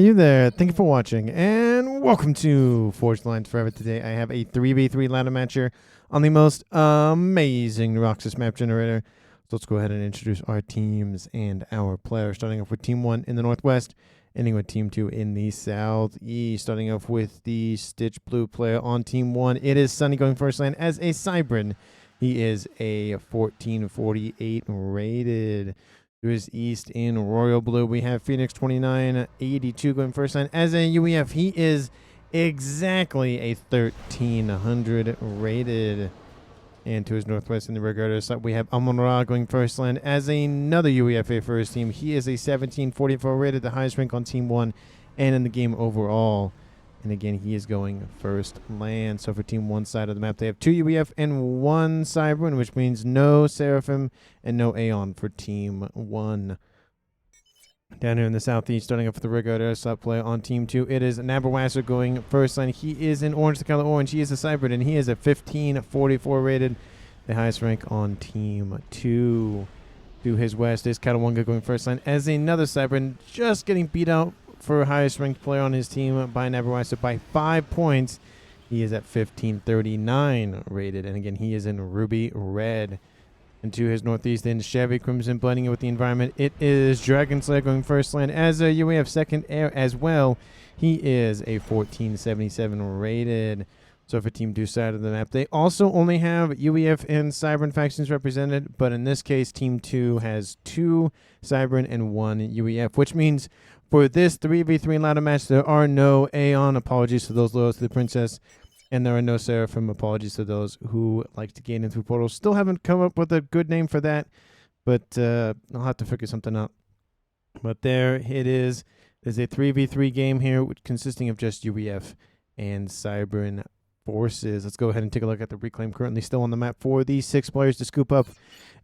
you there. Thank you for watching, and welcome to Forged Lines Forever. Today I have a 3v3 ladder match here on the most amazing Roxas map generator. So let's go ahead and introduce our teams and our players, starting off with Team 1 in the Northwest, ending with Team 2 in the Southeast. Starting off with the Stitch Blue player on Team 1. It is Sunny going first lane as a Cybran. He is a 1448 rated. To his east in Royal Blue, we have Phoenix 2982 going first line as a UEF. He is exactly a 1300 rated. And to his northwest in the regardless, we have Amon-Ra going first line as another UEFA for his team. He is a 1744 rated, the highest rank on Team 1 and in the game overall. And again, he is going first land. So for Team 1 side of the map, they have 2 UEF and 1 Cybran, which means no Seraphim and no Aeon for Team 1. Down here in the southeast, starting off with the Rigard sub play on Team 2, it is Nabarwasser going first line. He is in orange, the color orange. He is a Cybran, and he is a 1544 rated, the highest rank on Team 2. To his west is Katawanga going first line as another Cybran, just getting beat out for highest ranked player on his team by Nabarwasser by 5 points. He is at 1539 rated, and again, he is in ruby red. And to his northeast, in Chevy Crimson, blending in with the environment, it is Dragon Slayer going first land as a UAF second air as well. He is a 1477 rated. So for Team 2 side of the map, they also only have UEF and Cybran factions represented, but in this case, Team 2 has 2 Cybran and 1 UEF, which means for this 3v3 ladder match, there are no Aeon, apologies to those loyal to the princess, and there are no Seraphim, apologies to those who like to gain in through portals. Still haven't come up with a good name for that, but I'll have to figure something out. But there it is. There's a 3v3 game here, consisting of just UEF and Cybran forces. Let's go ahead and take a look at the reclaim currently still on the map for these 6 players to scoop up.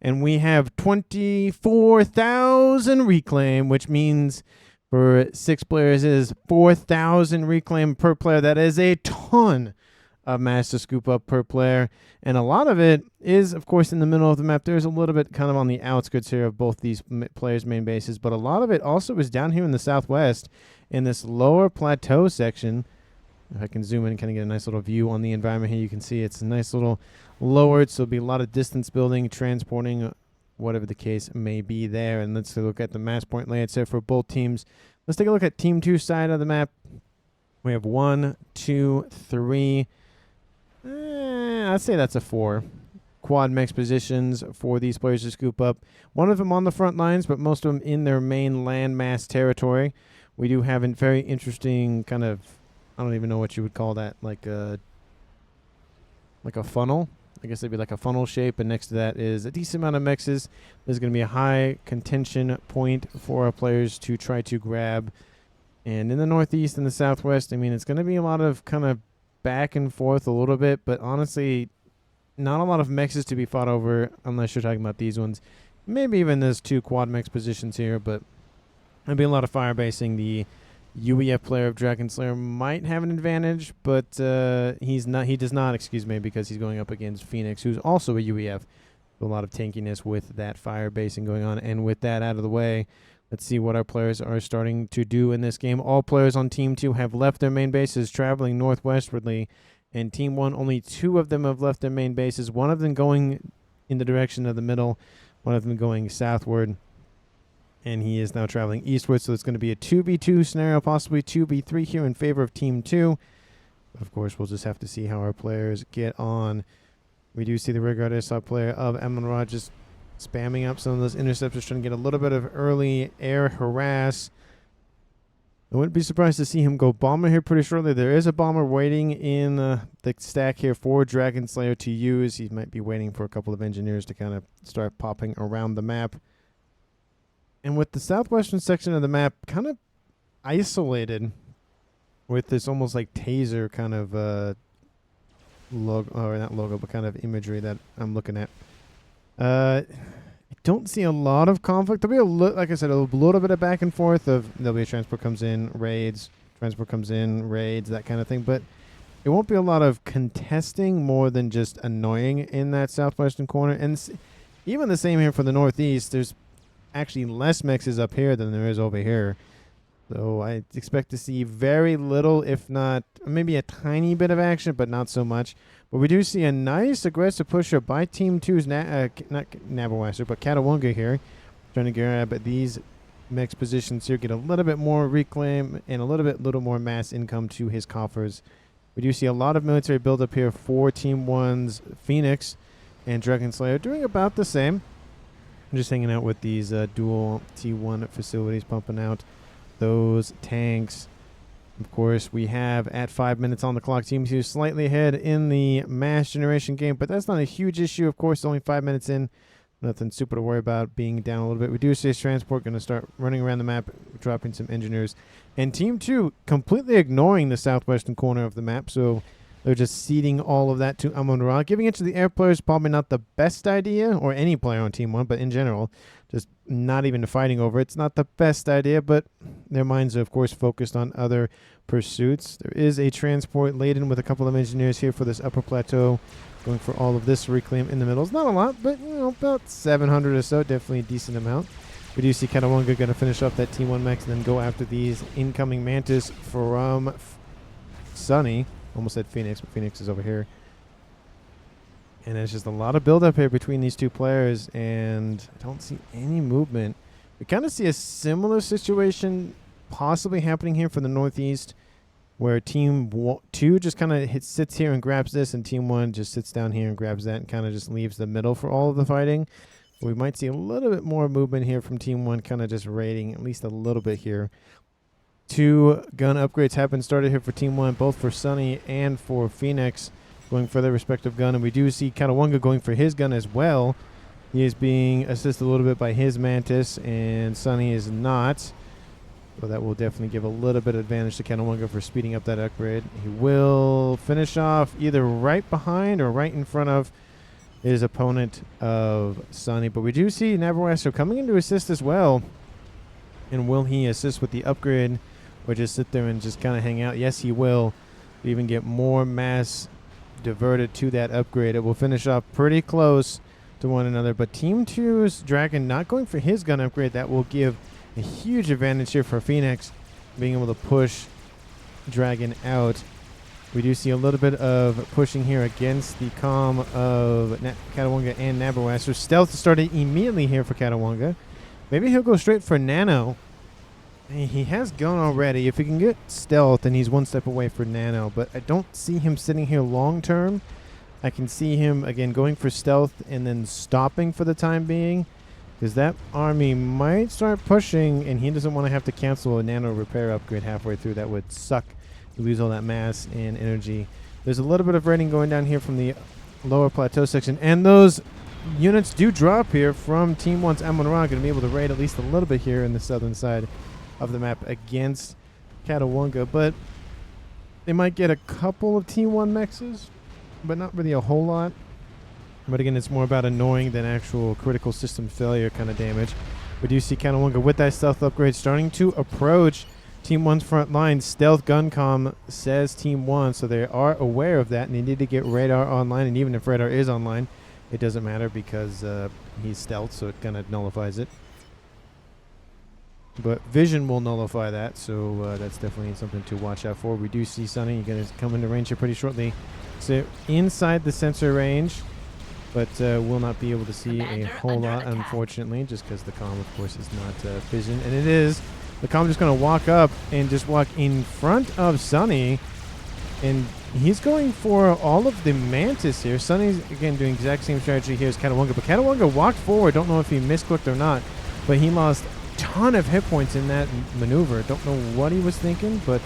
And we have 24,000 reclaim, which means for 6 players is 4,000 reclaim per player. That is a ton of mass to scoop up per player. And a lot of it is, of course, in the middle of the map. There's a little bit kind of on the outskirts here of both these players' main bases. But a lot of it also is down here in the southwest in this lower plateau section. If I can zoom in and kind of get a nice little view on the environment here, you can see it's a nice little lowered. So there'll be a lot of distance building, transporting, whatever the case may be there. And let's look at the mass point layouts there for both teams. Let's take a look at Team 2 side of the map. We have 1, 2, 3. I'd say that's a 4. Quad mechs positions for these players to scoop up. One of them on the front lines, but most of them in their main landmass territory. We do have a very interesting kind of, I don't even know what you would call that, like a funnel. I guess it'd be like a funnel shape, and next to that is a decent amount of mexes. There's going to be a high contention point for our players to try to grab. And in the northeast and the southwest, I mean, it's going to be a lot of kind of back and forth a little bit, but honestly, not a lot of mexes to be fought over unless you're talking about these ones. Maybe even there's 2 quad mex positions here, but there'll be a lot of fire basing. The UEF player of Dragon Slayer might have an advantage, but he does not, excuse me, because he's going up against Phoenix, who's also a UEF. A lot of tankiness with that fire basing going on. And with that out of the way, let's see what our players are starting to do in this game. All players on Team 2 have left their main bases, traveling northwestwardly, and Team 1, only 2 of them have left their main bases, one of them going in the direction of the middle, one of them going southward. And he is now traveling eastward, so it's going to be a 2v2 scenario, possibly 2v3 here in favor of Team 2. Of course, we'll just have to see how our players get on. We do see the regarded sub player of Amon-Ra just spamming up some of those interceptors, trying to get a little bit of early air harass. I wouldn't be surprised to see him go bomber here pretty shortly. There is a bomber waiting in the stack here for Dragon Slayer to use. He might be waiting for a couple of engineers to kind of start popping around the map. And with the southwestern section of the map kind of isolated with this almost like taser kind of logo, or not logo, but kind of imagery that I'm looking at. I don't see a lot of conflict. There'll be like I said, a little bit of back and forth of there'll be a transport comes in, raids, transport comes in, raids, that kind of thing. But it won't be a lot of contesting more than just annoying in that southwestern corner. And even the same here for the northeast. There's actually less mexes up here than there is over here. So I expect to see very little, if not maybe a tiny bit of action, but not so much. But we do see a nice aggressive push-up by Team 2's, not Nabarwaster, but Catawunga here. Trying to grab these mechs positions here, get a little bit more reclaim and a little more mass income to his coffers. We do see a lot of military buildup here for Team 1's Phoenix and Dragon Slayer doing about the same. I'm just hanging out with these dual T1 facilities, pumping out those tanks. Of course, we have at 5 minutes on the clock. Team 2 slightly ahead in the mass generation game, but that's not a huge issue. Of course, only 5 minutes in. Nothing super to worry about being down a little bit. We do see his transport going to start running around the map, dropping some engineers. And Team 2 completely ignoring the southwestern corner of the map, so they're just ceding all of that to Amon-Ra. Giving it to the air players probably not the best idea, or any player on Team 1, but in general, just not even fighting over. It's not the best idea, but their minds are, of course, focused on other pursuits. There is a transport laden with a couple of engineers here for this upper plateau, going for all of this reclaim in the middle. It's not a lot, but, you know, about 700 or so, definitely a decent amount. We do see Catawunga going to finish off that Team 1 mechs and then go after these incoming Mantis from Sunny. Almost said Phoenix, but Phoenix is over here. And there's just a lot of build-up here between these two players, and I don't see any movement. We kind of see a similar situation possibly happening here for the Northeast, where Team 2 just kind of sits here and grabs this, and Team 1 just sits down here and grabs that and kind of just leaves the middle for all of the fighting. We might see a little bit more movement here from Team 1, kind of just raiding at least a little bit here. 2 gun upgrades have been started here for Team 1, both for Sunny and for Phoenix, going for their respective gun. And we do see Catawunga going for his gun as well. He is being assisted a little bit by his Mantis, and Sunny is not. So that will definitely give a little bit of advantage to Catawunga for speeding up that upgrade. He will finish off either right behind or right in front of his opponent of Sunny. But we do see Nabarwaster coming in to assist as well. And will he assist with the upgrade or just sit there and just kind of hang out? Yes, he will. Even get more mass diverted to that upgrade. It will finish off pretty close to one another. But Team 2's Dragon not going for his gun upgrade. That will give a huge advantage here for Phoenix, being able to push Dragon out. We do see a little bit of pushing here against the comm of Catawunga and Nabarwaster. Stealth started immediately here for Catawunga. Maybe he'll go straight for Nano. He has gun already. If he can get stealth, then he's one step away for Nano. But I don't see him sitting here long term. I can see him, again, going for stealth and then stopping for the time being, because that army might start pushing, and he doesn't want to have to cancel a Nano repair upgrade halfway through. That would suck. You lose all that mass and energy. There's a little bit of raiding going down here from the lower plateau section, and those units do drop here from Team 1's Amon-Ra. Going to be able to raid at least a little bit here in the southern side of the map against Catawunga, but they might get a couple of Team 1 mexes, but not really a whole lot. But again, it's more about annoying than actual critical system failure kind of damage. We do see Catawunga with that stealth upgrade starting to approach Team 1's front line. Stealth gun comm says Team 1, so they are aware of that, and they need to get radar online. And even if radar is online, it doesn't matter because he's stealth, so it kind of nullifies it. But vision will nullify that, so that's definitely something to watch out for. We do see Sunny going to come into range here pretty shortly. So inside the sensor range, but will not be able to see a whole lot, unfortunately, just because the comm, of course, is not vision. And it is. The comm just going to walk up and just walk in front of Sunny. And he's going for all of the Mantis here. Sunny's, again, doing the exact same strategy here as Catawunga. But Catawunga walked forward. Don't know if he misclicked or not. But he lost a ton of hit points in that maneuver. Don't know what he was thinking, but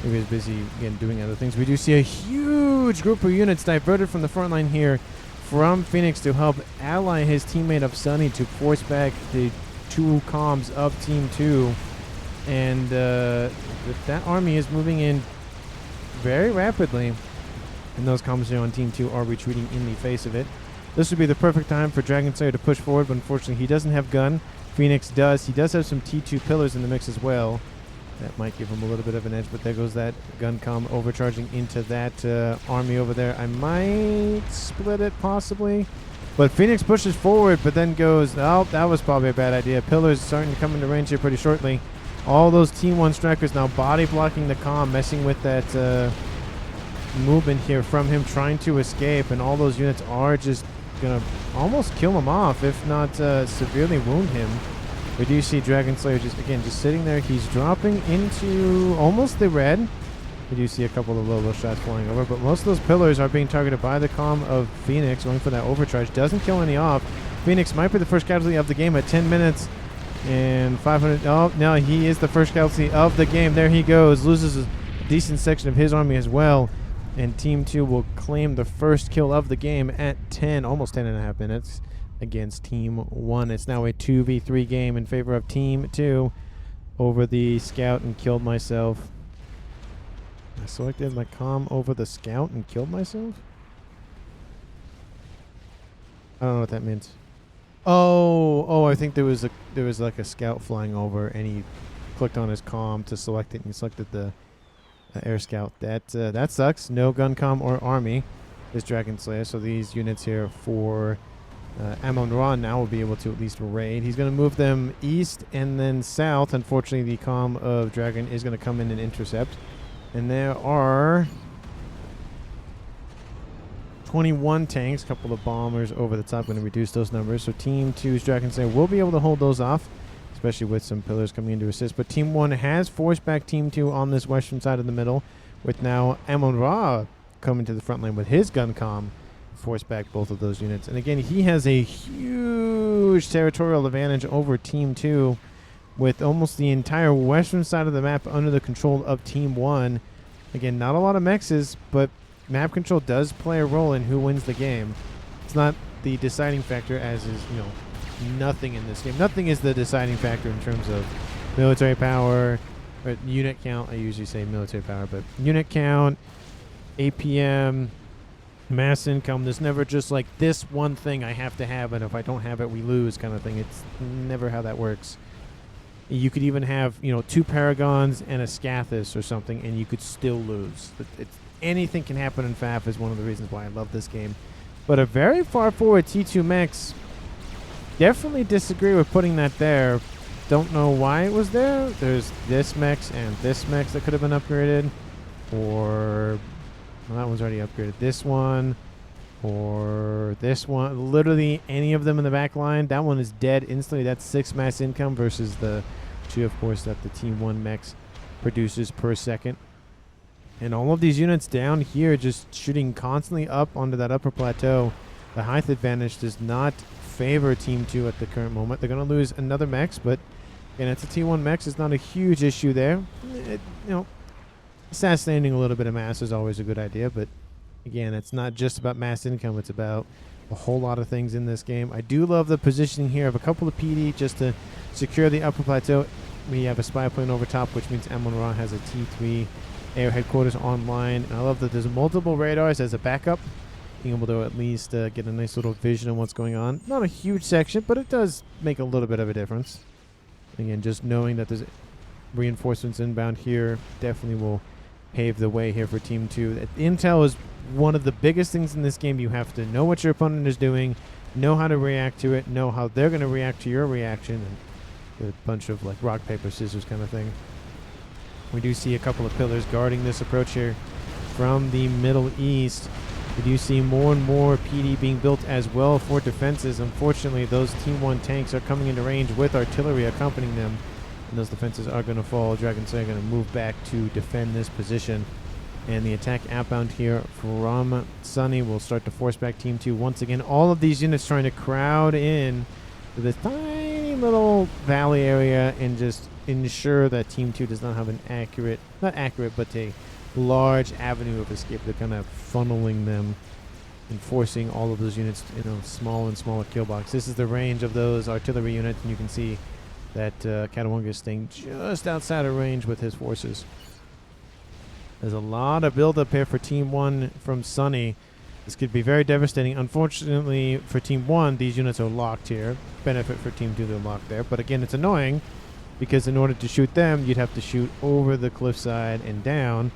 he was busy, again, doing other things. We do see a huge group of units diverted from the front line here from Phoenix to help ally his teammate of Sunny to force back the 2 comms of Team 2. And that army is moving in very rapidly, and those comms here on Team 2 are retreating in the face of it. This would be the perfect time for Dragon Slayer to push forward, but unfortunately he doesn't have gun. Phoenix does. He does have some T2 pillars in the mix as well. That might give him a little bit of an edge, but there goes that gun comm overcharging into that army over there. I might split it possibly, but Phoenix pushes forward, but then goes, oh, that was probably a bad idea. Pillars starting to come into range here pretty shortly. All those Team 1 strikers now body blocking the comm, messing with that movement here from him trying to escape, and all those units are just going to almost kill him off, if not severely wound him. We do see Dragon Slayer just sitting there. He's dropping into almost the red. We do see a couple of low shots flying over, but most of those pillars are being targeted by the comm of Phoenix, going for that overcharge. Doesn't kill any off. Phoenix might be the first casualty of the game at 10 minutes and 500. Oh, no, he is the first casualty of the game. There he goes. Loses a decent section of his army as well. And Team 2 will claim the first kill of the game at 10, almost 10 and a half minutes against Team 1. It's now a 2v3 game in favor of Team 2 over the scout and killed myself. I selected my comm over the scout and killed myself? I don't know what that means. Oh, I think there was like a scout flying over, and he clicked on his comm to select it, and he selected the air scout. That sucks. No gun comm or army is Dragon Slayer, so these units here for Amon-Ra now will be able to at least raid. He's going to move them east and then south. Unfortunately, the comm of Dragon is going to come in and intercept. And there are 21 tanks, a couple of bombers over the top, going to reduce those numbers. So Team 2's Dragon Slayer will be able to hold those off, especially with some pillars coming in to assist. But Team 1 has forced back Team 2 on this western side of the middle, with now Amon-Ra coming to the front line with his gun comm, force back both of those units. And again, he has a huge territorial advantage over Team 2, with almost the entire western side of the map under the control of Team 1. Again, not a lot of mexes, but map control does play a role in who wins the game. It's not the deciding factor, as is, nothing in this game. Nothing is the deciding factor in terms of military power, or unit count. I usually say military power, but unit count, APM, mass income. There's never just like this one thing I have to have, and if I don't have it, we lose kind of thing. It's never how that works. You could even have, 2 Paragons and a Scathis or something, and you could still lose. Anything can happen in FAF is one of the reasons why I love this game. But a very far forward T2 Mechs, definitely disagree with putting that there. Don't know why it was there. There's this Mechs and this Mechs that could have been upgraded. Or, well, that one's already upgraded. This one. Or this one. Literally any of them in the back line. That one is dead instantly. That's 6 mass income versus the 2, of course, that the Team 1 Mechs produces per second. And all of these units down here just shooting constantly up onto that upper plateau. The height advantage does not favor Team 2 at the current moment. They're going to lose another Mechs, but again, it's a T1 Mechs. It's not a huge issue there. Assassinating a little bit of mass is always a good idea, but again, it's not just about mass income. It's about a whole lot of things in this game. I do love the positioning here of a couple of PD just to secure the upper plateau. We have a spy plane over top, which means Amon-Ra has a T3 air headquarters online. And I love that there's multiple radars as a backup, being able to at least get a nice little vision on what's going on. Not a huge section, but it does make a little bit of a difference. Again, just knowing that there's reinforcements inbound here definitely will pave the way here for Team 2. Intel is one of the biggest things in this game. You have to know what your opponent is doing, know how to react to it, know how they're going to react to your reaction, and a bunch of like rock, paper, scissors kind of thing. We do see a couple of pillars guarding this approach here from the Middle East. We do see more and more PD being built as well for defenses. Unfortunately, those Team 1 tanks are coming into range with artillery accompanying them, and those defenses are going to fall. Dragon Slayer going to move back to defend this position. And the attack outbound here from Sunny will start to force back Team 2 once again. All of these units trying to crowd in to this tiny little valley area and just ensure that Team 2 does not have an not accurate, but a large avenue of escape. They're kind of funneling them and forcing all of those units to, small and smaller kill box. This is the range of those artillery units, and you can see that Catawanga is staying just outside of range with his forces. There's a lot of build-up here for Team 1 from Sunny. This could be very devastating. Unfortunately for Team 1, these units are locked here. Benefit for Team 2, they're locked there. But again, it's annoying because in order to shoot them, you'd have to shoot over the cliffside and down.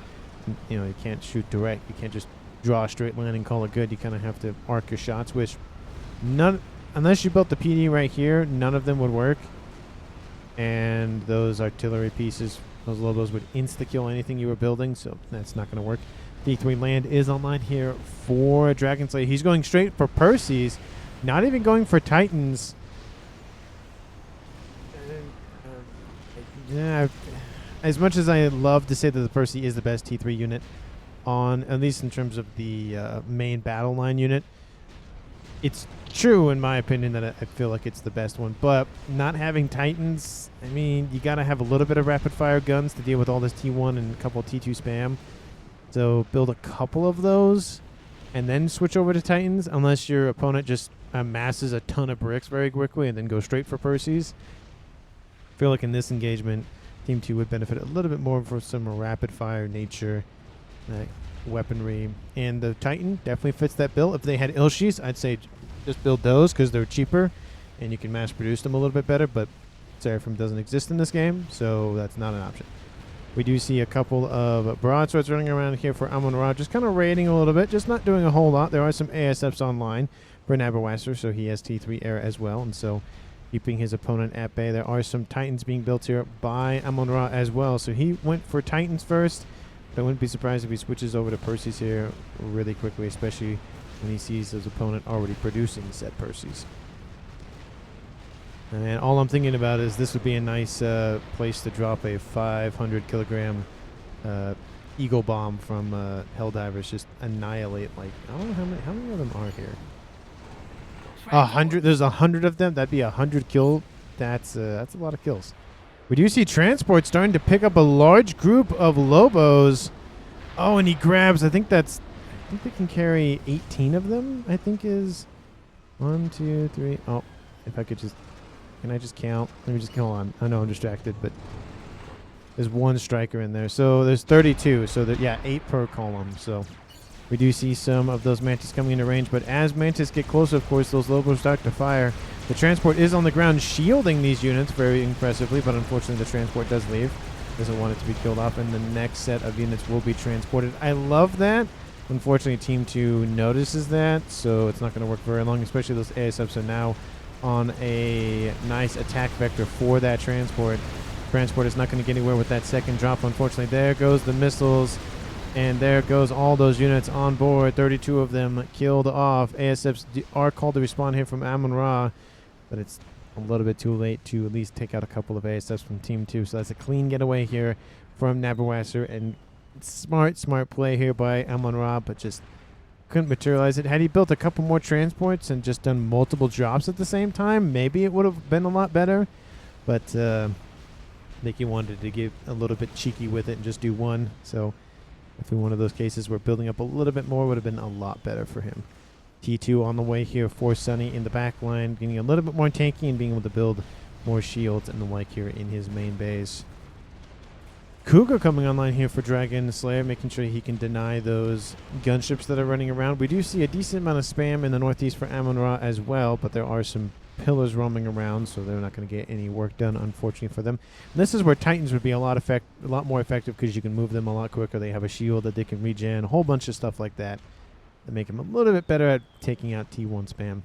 You can't shoot direct. You can't just draw a straight line and call it good. You kind of have to arc your shots, which unless you built the PD right here, none of them would work. and those artillery pieces, those Lobos would insta-kill anything you were building, so that's not going to work. D3 land is online here for Dragon Slayer. He's going straight for Percy's, not even going for Titans. Yeah, as much as I love to say that the Percy is the best T3 unit on, at least in terms of the main battle line unit, it's true in my opinion that I feel like it's the best one. But not having Titans, I mean, you got to have a little bit of rapid fire guns to deal with all this T1 and a couple of T2 spam. So build a couple of those and then switch over to Titans, unless your opponent just amasses a ton of bricks very quickly and then go straight for Percy's. I feel like in this engagement, Team 2 would benefit a little bit more from some rapid fire nature weaponry. And the Titan definitely fits that bill. If they had Ilshis, I'd say just build those because they're cheaper and you can mass produce them a little bit better. But Seraphim doesn't exist in this game, so that's not an option. We do see a couple of broadswords running around here for Amon-Ra, just kind of raiding a little bit, just not doing a whole lot. There are some ASFs online for Nabarwasser, so he has T3 air as well, and so keeping his opponent at bay. There are some Titans being built here by Amon-Ra as well, so he went for Titans first. But I wouldn't be surprised if he switches over to Percy's here really quickly, especially when he sees his opponent already producing said Percy's. And all I'm thinking about is this would be a nice place to drop a 500 kilogram Eagle Bomb from Helldivers. Just annihilate, like, I don't know how many of them are here. 100. There's 100 of them. That'd be 100 kill. That's a lot of kills. We do see Transport starting to pick up a large group of Lobos. Oh, and he grabs. I think they can carry 18 of them. I think is 1, 2, 3. Oh, if I could just. Can I just count? Let me just hold on. I know I'm distracted, but there's one striker in there. So there's 32. So yeah, 8 per column. So we do see some of those Mantis coming into range. But as Mantis get closer, of course, those Lobos start to fire. The Transport is on the ground shielding these units very impressively, but unfortunately the Transport does leave. Doesn't want it to be killed off, and the next set of units will be transported. I love that. Unfortunately, Team 2 notices that, so it's not going to work very long, especially those ASFs are now on a nice attack vector for that Transport. Transport is not going to get anywhere with that second drop, unfortunately. There goes the missiles, and there goes all those units on board. 32 of them killed off. ASFs are called to respawn here from Amon-Ra, but it's a little bit too late to at least take out a couple of ASFs from Team 2. So that's a clean getaway here from Nabarwasser, and smart play here by Amon-Ra, but just couldn't materialize it. Had he built a couple more transports and just done multiple drops at the same time, maybe it would have been a lot better. But I think he wanted to get a little bit cheeky with it and just do one. So if in one of those cases where building up a little bit more would have been a lot better for him. T2 on the way here for Sunny in the back line, getting a little bit more tanky and being able to build more shields and the like here in his main base. Cougar coming online here for Dragon Slayer, making sure he can deny those gunships that are running around. We do see a decent amount of spam in the northeast for Amon-Ra as well, but there are some pillars roaming around, so they're not going to get any work done, unfortunately for them. And this is where Titans would be a lot more effective because you can move them a lot quicker. They have a shield that they can regen, a whole bunch of stuff like that that make them a little bit better at taking out T1 spam.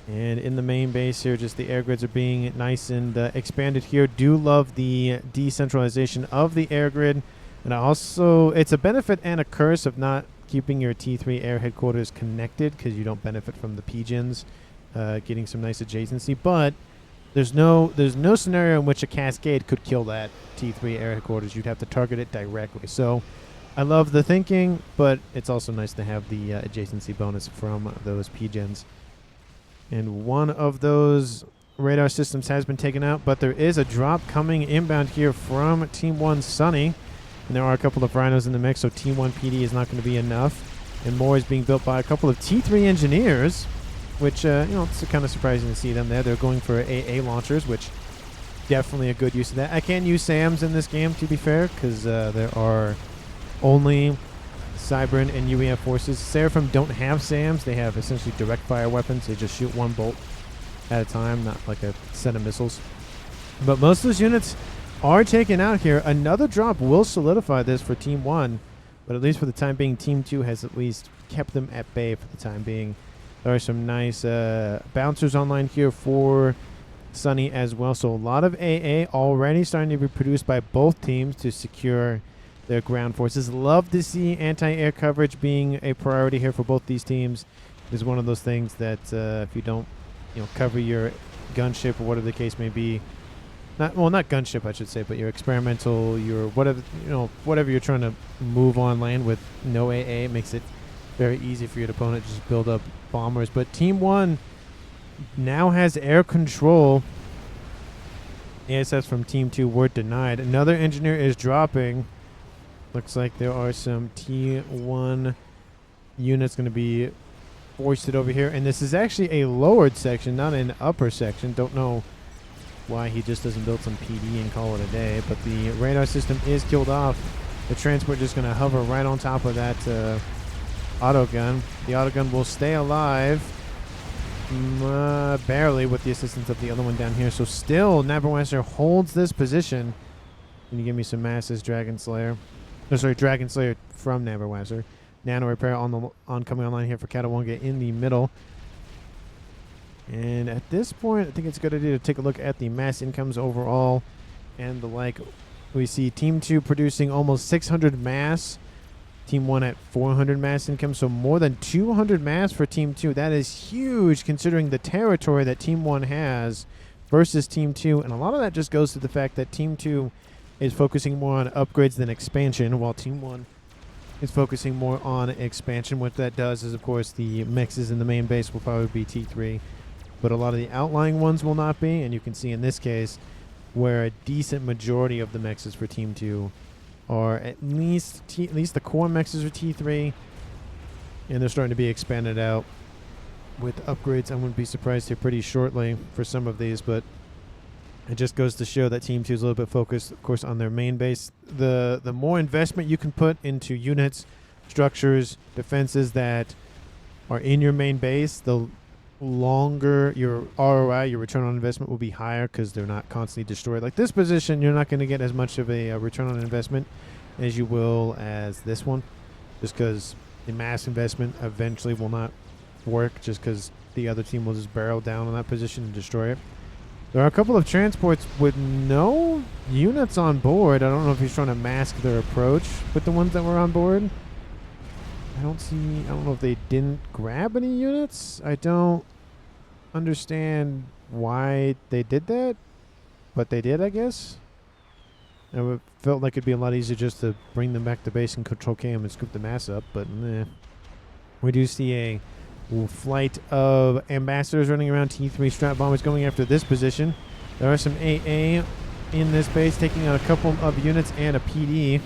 And in the main base here, just the air grids are being nice and expanded here. Do love the decentralization of the air grid. And also, it's a benefit and a curse of not keeping your T3 air headquarters connected because you don't benefit from the PGens getting some nice adjacency. But there's no scenario in which a cascade could kill that T3 air headquarters. You'd have to target it directly. So I love the thinking, but it's also nice to have the adjacency bonus from those PGens. And one of those radar systems has been taken out, but there is a drop coming inbound here from Team 1 Sunny. And there are a couple of rhinos in the mix, so Team 1 PD is not going to be enough. And more is being built by a couple of T3 engineers, which, it's kind of surprising to see them there. They're going for AA launchers, which definitely a good use of that. I can use SAMs in this game, to be fair, because there are only Cybran and UEF forces. Seraphim don't have SAMs. They have essentially direct fire weapons. They just shoot one bolt at a time, not like a set of missiles. But most of those units are taken out here. Another drop will solidify this for Team 1, but at least for the time being, Team 2 has at least kept them at bay for the time being. There are some nice bouncers online here for Sunny as well. So a lot of AA already starting to be produced by both teams to secure their ground forces. Love to see anti-air coverage being a priority here for both these teams. It's one of those things that if you don't, cover your gunship or whatever the case may be, not gunship I should say, but your experimental, your whatever you're trying to move on land with no AA, it makes it very easy for your opponent to just build up bombers. But Team 1 now has air control. ASFs from Team 2 were denied. Another engineer is dropping. Looks like there are some T1 units going to be foisted over here. And this is actually a lowered section, not an upper section. Don't know why he just doesn't build some PD and call it a day. But the radar system is killed off. The transport just going to hover right on top of that autogun. The autogun will stay alive. Barely, with the assistance of the other one down here. So still, Neverwester holds this position. Can you give me some masses, Dragon Slayer? No, sorry, Dragon Slayer from Neverwester. Nano Repair coming online here for Catawanga in the middle. And at this point, I think it's a good idea to take a look at the mass incomes overall and the like. We see Team 2 producing almost 600 mass. Team 1 at 400 mass income, so more than 200 mass for Team 2. That is huge considering the territory that Team 1 has versus Team 2. And a lot of that just goes to the fact that Team 2 is focusing more on upgrades than expansion, while Team 1 is focusing more on expansion. What that does is, of course, the mixes in the main base will probably be T3, but a lot of the outlying ones will not be. And you can see in this case where a decent majority of the mixes for Team 2 are at least the core mixes are T3, and they're starting to be expanded out with upgrades. I wouldn't be surprised here pretty shortly for some of these, but it just goes to show that Team 2 is a little bit focused, of course, on their main base. The more investment you can put into units, structures, defenses that are in your main base, the longer your ROI, your return on investment, will be higher because they're not constantly destroyed. Like this position, you're not going to get as much of a return on investment as you will as this one, just because the mass investment eventually will not work, just because the other team will just barrel down on that position and destroy it. There are a couple of transports with no units on board. I don't know if he's trying to mask their approach with the ones that were on board. I don't know if they didn't grab any units. I don't understand why they did that, but they did, I guess. It felt like it'd be a lot easier just to bring them back to base and control cam and scoop the mass up, but meh. We do see a flight of ambassadors running around. T3 strat bombers going after this position. There are some AA in this base taking out a couple of units and a PD.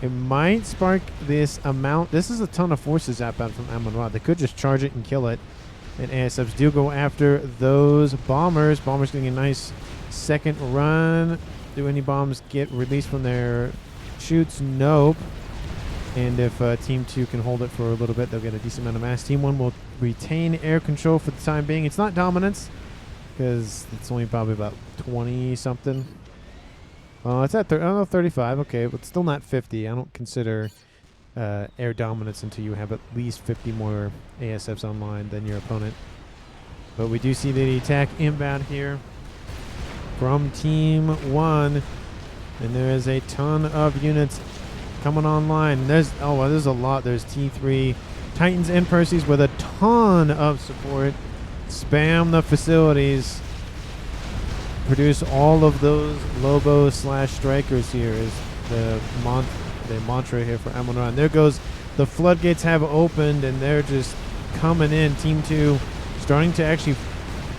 It might spark this amount. This is a ton of forces outbound from Amon-Ra. They could just charge it and kill it. And ASFs do go after those bombers. Bombers getting a nice second run. Do any bombs get released from their chutes? Nope. And if Team 2 can hold it for a little bit, they'll get a decent amount of mass. Team 1 will retain air control for the time being. It's not dominance, because it's only probably about 20-something. It's at 35, okay, but still not 50. I don't consider air dominance until you have at least 50 more ASFs online than your opponent. But we do see the attack inbound here from Team 1, and there is a ton of units coming online. There's a lot. There's T3 Titans and Perseus with a ton of support. Spam the facilities. Produce all of those Lobo/strikers here is the mantra here for Amon-Ra. And there goes, the floodgates have opened and they're just coming in. Team 2 starting to actually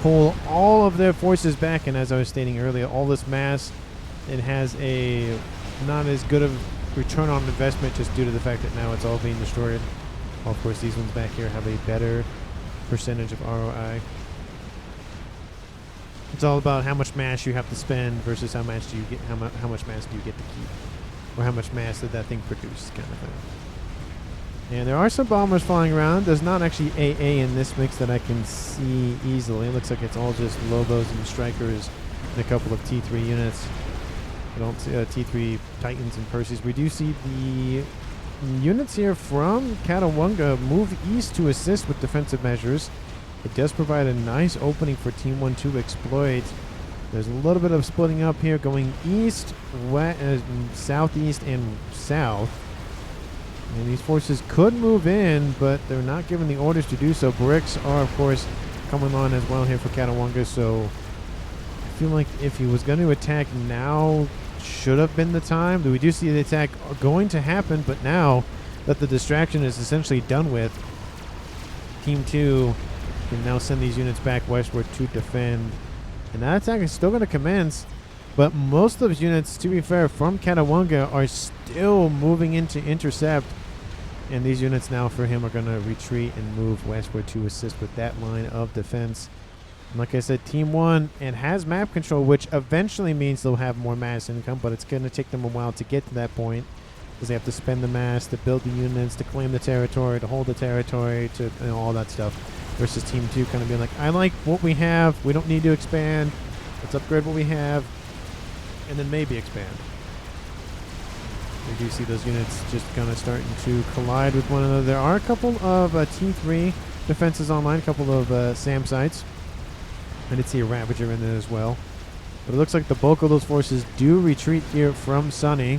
pull all of their forces back, and as I was stating earlier, all this mass, it has a not as good of return on investment just due to the fact that now it's all being destroyed. Well, of course, these ones back here have a better percentage of ROI. It's all about how much mass you have to spend versus how much do you get, how much mass do you get to keep, or how much mass did that thing produce, kind of thing. And there are some bombers flying around. There's not actually AA in this mix that I can see easily. It looks like it's all just Lobos and Strikers and a couple of T3 units. I don't see T3 Titans and Perseus. We do see the units here from Catawanga move east to assist with defensive measures. It does provide a nice opening for Team 1 to exploit. There's a little bit of splitting up here, going east, west, southeast, and south. And these forces could move in, but they're not given the orders to do so. Bricks are, of course, coming on as well here for Catawanga, so I feel like if he was going to attack now, should have been the time. We do see the attack going to happen, but now that the distraction is essentially done with, Team 2 can now send these units back westward to defend. And that attack is still going to commence, but most of those units, to be fair, from Catawanga are still moving in to intercept. And these units now for him are going to retreat and move westward to assist with that line of defense. And like I said, Team 1, it has map control, which eventually means they'll have more mass income, but it's going to take them a while to get to that point, because they have to spend the mass to build the units, to claim the territory, to hold the territory, to all that stuff. Versus Team 2 kind of being like, I like what we have, we don't need to expand, let's upgrade what we have, and then maybe expand. We do see those units just kind of starting to collide with one another. There are a couple of T3 defenses online, a couple of SAM sites. I did see a Ravager in there as well. But it looks like the bulk of those forces do retreat here from Sunny.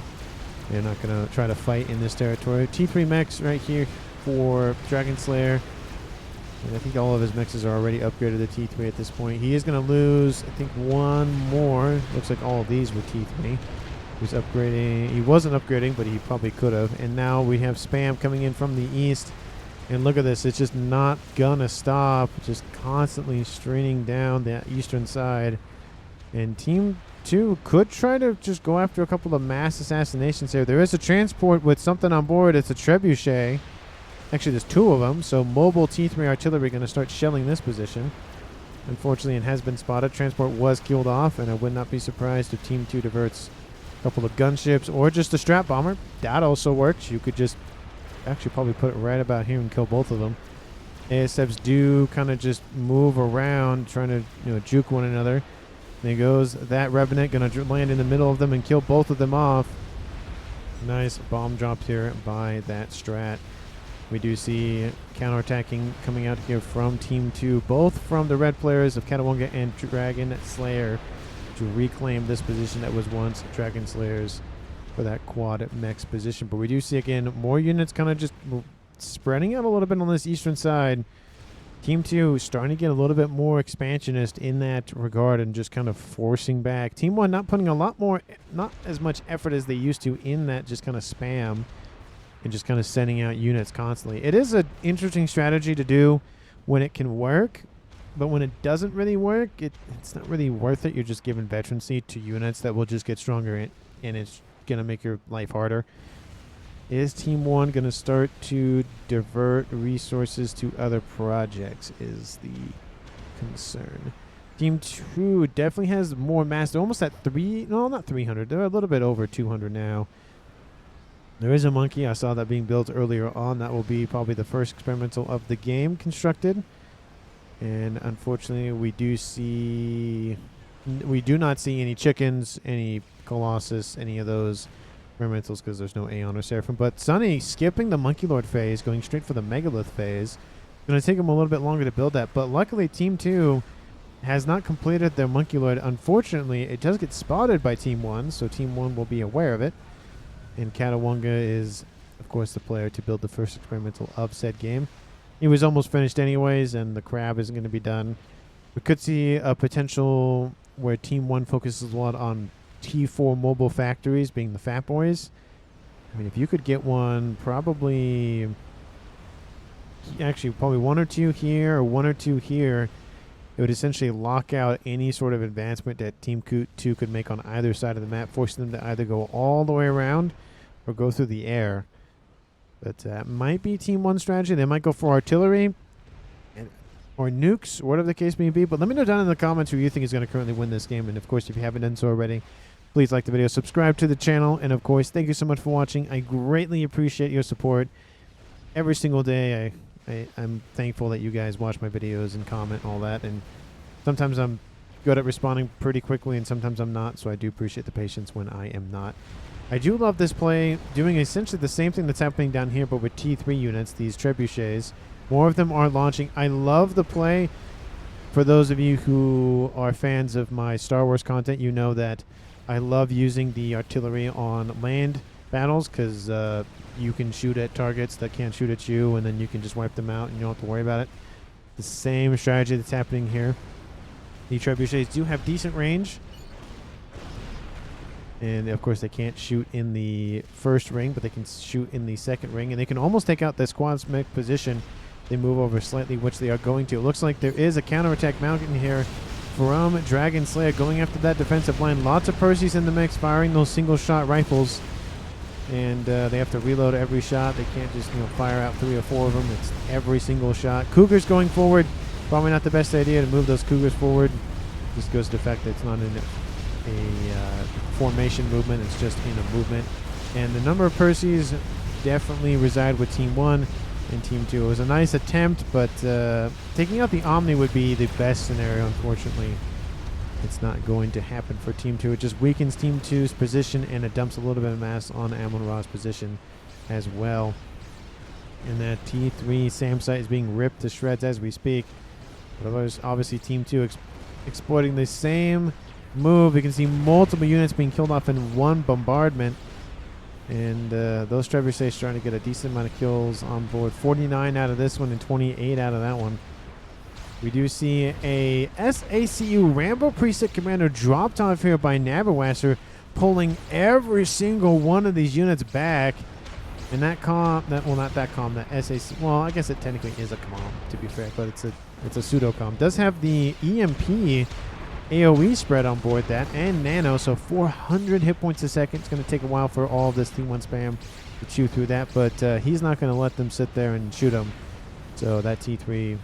They're not going to try to fight in this territory. T3 mechs right here for Dragon Slayer. And I think all of his mechs are already upgraded to T3 at this point. He is going to lose, I think, one more. Looks like all of these were T3. He's upgrading. He wasn't upgrading, but he probably could have. And now we have spam coming in from the east. And look at this. It's just not going to stop. Just constantly straining down the eastern side. And Team 2 could try to just go after a couple of mass assassinations here. There is a transport with something on board. It's a trebuchet. Actually, there's two of them. So mobile T3 artillery going to start shelling this position. Unfortunately, it has been spotted. Transport was killed off. And I would not be surprised if Team 2 diverts couple of gunships or just a strap bomber. That also works. You could just actually probably put it right about here and kill both of them. ASFs do kind of just move around trying to juke one another. There goes that Revenant, gonna land in the middle of them and kill both of them off. Nice bomb drop here by that strat. We do see counterattacking coming out here from Team 2, both from the red players of Catawanga and Dragon Slayer, to reclaim this position that was once Dragon Slayer's for that quad mechs position. But we do see, again, more units kind of just spreading out a little bit on this eastern side. Team 2 starting to get a little bit more expansionist in that regard and just kind of forcing back. Team 1 not putting a lot more, not as much effort as they used to in that just kind of spam and just kind of sending out units constantly. It is an interesting strategy to do when it can work. But when it doesn't really work, it's not really worth it. You're just giving veterancy to units that will just get stronger, and it's going to make your life harder. Is Team 1 going to start to divert resources to other projects is the concern. Team 2 definitely has more mass. They're almost at not 300. They're a little bit over 200 now. There is a monkey. I saw that being built earlier on. That will be probably the first experimental of the game constructed. And unfortunately, we do not see any chickens, any Colossus, any of those experimentals, because there's no Aeon or Seraphim. But Sunny skipping the Monkey Lord phase, going straight for the Megalith phase. Going to take him a little bit longer to build that. But luckily, Team 2 has not completed their Monkey Lord. Unfortunately, it does get spotted by Team 1, so Team 1 will be aware of it. And Catawanga is, of course, the player to build the first experimental of said game. He was almost finished anyways, and the crab isn't going to be done. We could see a potential where Team 1 focuses a lot on T4 mobile factories, being the Fat Boys. I mean, if you could get one, probably one or two here or one or two here, it would essentially lock out any sort of advancement that Team 2 could make on either side of the map, forcing them to either go all the way around or go through the air. But that might be Team 1 strategy. They might go for artillery or nukes, whatever the case may be. But let me know down in the comments who you think is going to currently win this game. And, of course, if you haven't done so already, please like the video, subscribe to the channel. And, of course, thank you so much for watching. I greatly appreciate your support every single day. I'm thankful that you guys watch my videos and comment and all that. And sometimes I'm good at responding pretty quickly, and sometimes I'm not. So I do appreciate the patience when I am not. I do love this play, doing essentially the same thing that's happening down here, but with T3 units, these trebuchets. More of them are launching. I love the play For those of you who are fans of my Star Wars content, you know that I love using the artillery on land battles because you can shoot at targets that can't shoot at you, and then you can just wipe them out and you don't have to worry about it. The same strategy that's happening here. The trebuchets do have decent range. And, of course, they can't shoot in the first ring, but they can shoot in the second ring. And they can almost take out the squad mech position. They move over slightly, which they are going to. It looks like there is a counterattack mountain here from Dragon Slayer going after that defensive line. Lots of Perseus in the mix, firing those single-shot rifles. And they have to reload every shot. They can't just fire out 3 or 4 of them. It's every single shot. Cougars going forward. Probably not the best idea to move those Cougars forward. Just goes to the fact that it's not in a formation movement. It's just in a movement. And the number of Perseus definitely reside with Team 1 and Team 2. It was a nice attempt, but taking out the Omni would be the best scenario. Unfortunately, it's not going to happen for Team 2. It just weakens Team 2's position, and it dumps a little bit of mass on Amon-Ra's position as well. And that T3 SAM site is being ripped to shreds as we speak. But obviously Team 2 exploiting the same move. You can see multiple units being killed off in one bombardment. And those trebuchets trying to get a decent amount of kills on board. 49 out of this one and 28 out of that one. We do see a SACU Rambo Preset Commander dropped off here by Naberwasser, pulling every single one of these units back. And that SAC, well, I guess it technically is a comm, to be fair, but it's a pseudo comm. Does have the EMP AoE spread on board that, and nano, so 400 hit points a second. It's going to take a while for all of this T1 spam to chew through that, but he's not going to let them sit there and shoot them. So that T3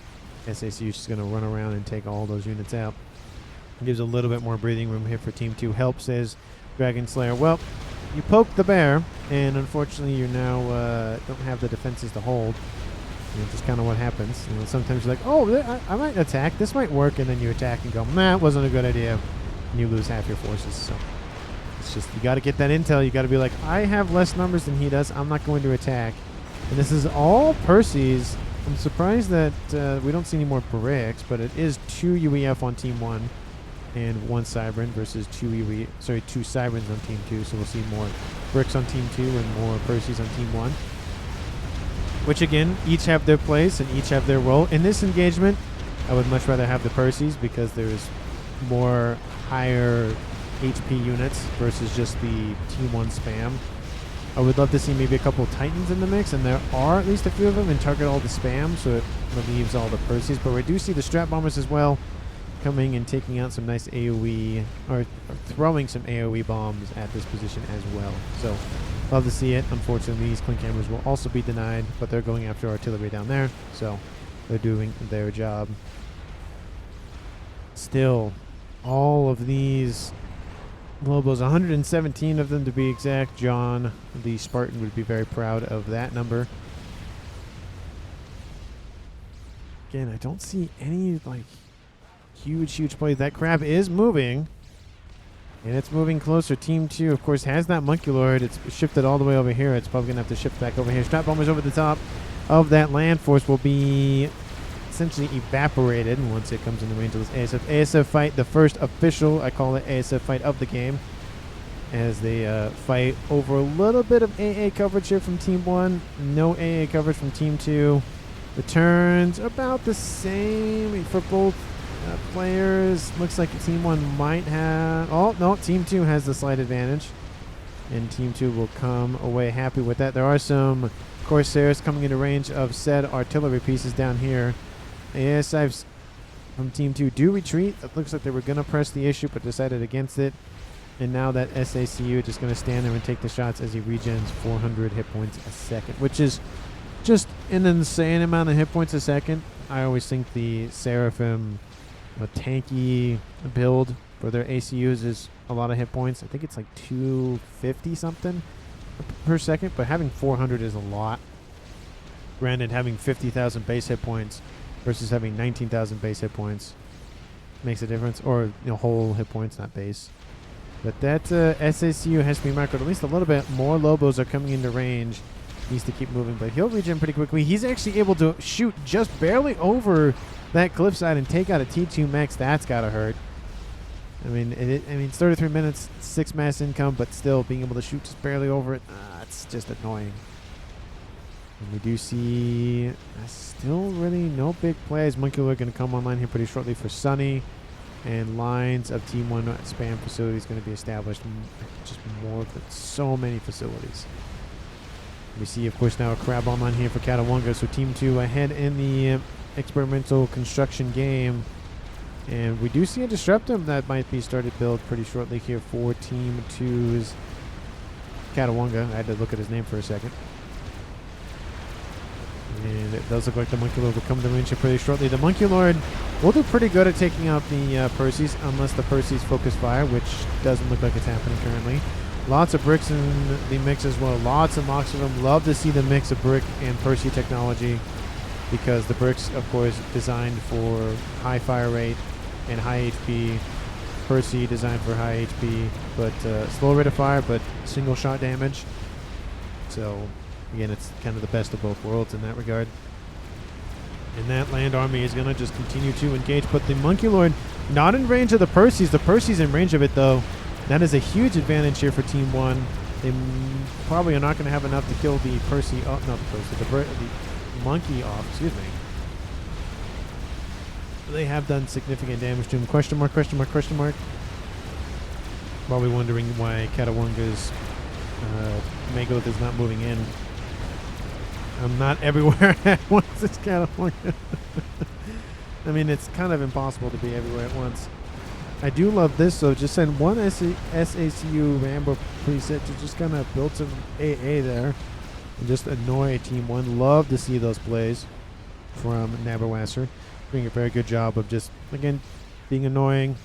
SACU is just going to run around and take all those units out. Gives a little bit more breathing room here for Team 2. Help, says Dragon Slayer. Well, you poked the bear, and unfortunately you now don't have the defenses to hold. Just kind of what happens. Sometimes you're like, oh, I might attack. This might work, and then you attack and go, nah, it wasn't a good idea. And you lose half your forces. So it's just, you got to get that intel. You got to be like, I have less numbers than he does. I'm not going to attack. And this is all Perseus. I'm surprised that we don't see any more bricks, but it is 2 UEF on Team 1 and 1 Cybern versus 2 Cyberns on Team 2. So we'll see more bricks on Team 2 and more Perseus on Team 1. Which, again, each have their place and each have their role. In this engagement, I would much rather have the Perseus because there's more higher HP units versus just the T1 spam. I would love to see maybe a couple of Titans in the mix, and there are at least a few of them, and target all the spam, so it relieves all the Perseus. But we do see the Strat Bombers as well coming and taking out some nice AoE, or throwing some AoE bombs at this position as well. So, love to see it. Unfortunately, these Clink Hammers will also be denied, but they're going after artillery down there, so they're doing their job. Still, all of these Lobos, 117 of them to be exact. John, the Spartan, would be very proud of that number. Again, I don't see any, like, huge plays. That crab is moving. And it's moving closer. Team 2, of course, has that Monkey Lord. It's shifted all the way over here. It's probably going to have to shift back over here. Strat Bombers over the top of that land force will be essentially evaporated once it comes in the range of this ASF. ASF fight, the first official, I call it ASF fight of the game, as they fight over a little bit of AA coverage here from Team 1. No AA coverage from Team 2. The turns about the same for both players. Looks like Team 1 might have... Oh, no, Team 2 has the slight advantage. And Team 2 will come away happy with that. There are some Corsairs coming into range of said artillery pieces down here. ASIs from Team 2 do retreat. It looks like they were going to press the issue, but decided against it. And now that SACU is just going to stand there and take the shots as he regens 400 hit points a second, which is just an insane amount of hit points a second. I always think the Seraphim, a tanky build for their ACUs, is a lot of hit points. I think it's like 250 something per second, but having 400 is a lot. Granted, having 50,000 base hit points versus having 19,000 base hit points makes a difference, or whole hit points, not base. But that SACU has to be microed at least a little bit. More Lobos are coming into range. Needs to keep moving, but he'll regen pretty quickly. He's actually able to shoot just barely over that cliffside and take out a T2 Mechs. That's gotta hurt. I mean, it's 33 minutes, 6 mass income, but still being able to shoot just barely over it. It's just annoying. And we do see still really no big plays. Monkey Lord going to come online here pretty shortly for Sunny. And lines of Team 1 spam facilities going to be established. Just more than so many facilities. We see, of course, now a crab online here for Catawanga. So Team 2 ahead in the experimental construction game. And we do see a Disruptor that might be started build pretty shortly here for Team 2's Catawanga. I had to look at his name for a second. And it does look like the Monkey Lord will come to range here pretty shortly. The Monkey Lord will do pretty good at taking out the Percy's, unless the Percy's focus fire, which doesn't look like it's happening currently. Lots of bricks in the mix as well. Lots and lots of them. Love to see the mix of brick and Percy technology, because the bricks, of course, designed for high fire rate and high HP. Percy designed for high HP, but slow rate of fire, but single shot damage. So again, it's kind of the best of both worlds in that regard. And that land army is going to just continue to engage. But the Monkey Lord not in range of the Percy's. The Percy's in range of it, though. That is a huge advantage here for Team 1. They probably are not going to have enough to kill the Percy. Oh, not the Percy. The Monkey off. Excuse me. They have done significant damage to him. Question mark, question mark, question mark. Probably wondering why Catawanga's Megalith is not moving in. I'm not everywhere at once. This Catawanga. I mean, it's kind of impossible to be everywhere at once. I do love this, so just send one SACU Rambo preset to just kind of build some AA there and just annoy Team 1. Love to see those plays from Naberwasser. Doing a very good job of just, again, being annoying,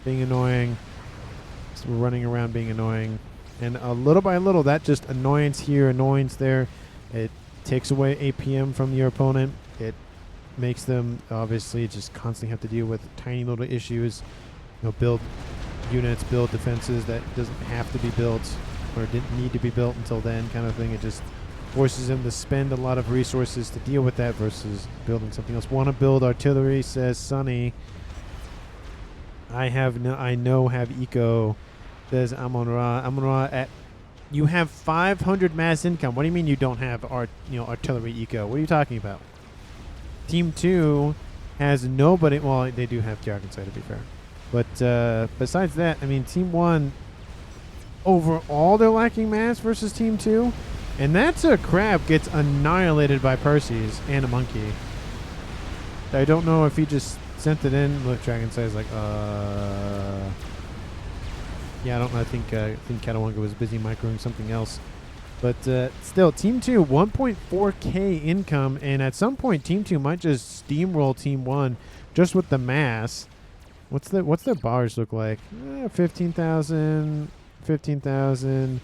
just running around being annoying. And little by little, that just annoyance here, annoyance there, it takes away APM from your opponent. It makes them obviously just constantly have to deal with tiny little issues. You know, build units, build defenses that doesn't have to be built or didn't need to be built until then, kind of thing. It just forces them to spend a lot of resources to deal with that versus building something else. Want to build artillery, says Sunny. I have eco, says Amon Ra. Amon Ra, at you have 500 mass income. What do you mean you don't have artillery eco? What are you talking about? Team 2 has nobody. Well, they do have Arkansas, to be fair. But besides that, I mean, Team 1, overall, they're lacking mass versus Team 2. And that's a crab gets annihilated by Percy's and a monkey. I don't know if he just sent it in. Look, Dragon says like, yeah, I don't know. I think Catawanga was busy microing something else. But still, Team 2, 1.4K income. And at some point, Team 2 might just steamroll Team 1 just with the mass. What's their bars look like? 15,000, 15,000,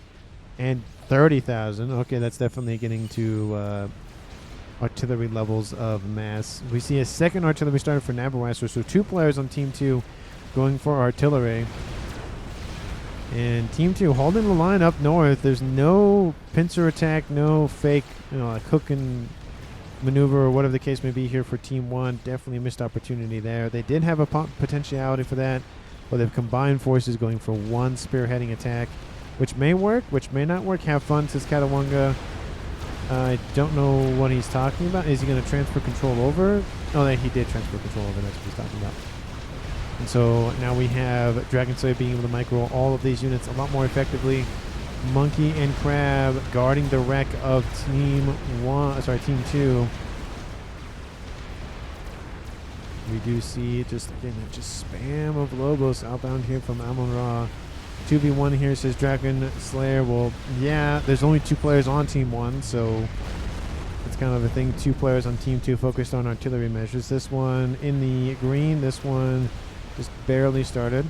and 30,000. Okay, that's definitely getting to artillery levels of mass. We see a second artillery starter for Naberwasser. So 2 players on Team 2 going for artillery. And Team 2 holding the line up north. There's no pincer attack, no fake, like hook and maneuver or whatever the case may be here for Team 1. Definitely a missed opportunity there. They did have a potentiality for that, but they've combined forces going for one spearheading attack, which may work, which may not work. Have fun, says Catawanga. I don't know what he's talking about. Is he going to transfer control over? Oh, he did transfer control over. That's what he's talking about. And so now we have Dragon Slayer being able to micro all of these units a lot more effectively. Monkey and Crab guarding the wreck of Team 2. We do see just spam of Lobos outbound here from Amon Ra. 2v1 here, says Dragon Slayer. Well, yeah, there's only 2 players on Team 1, so it's kind of a thing. 2 players on Team 2 focused on artillery measures. This one in the green, this one just barely started.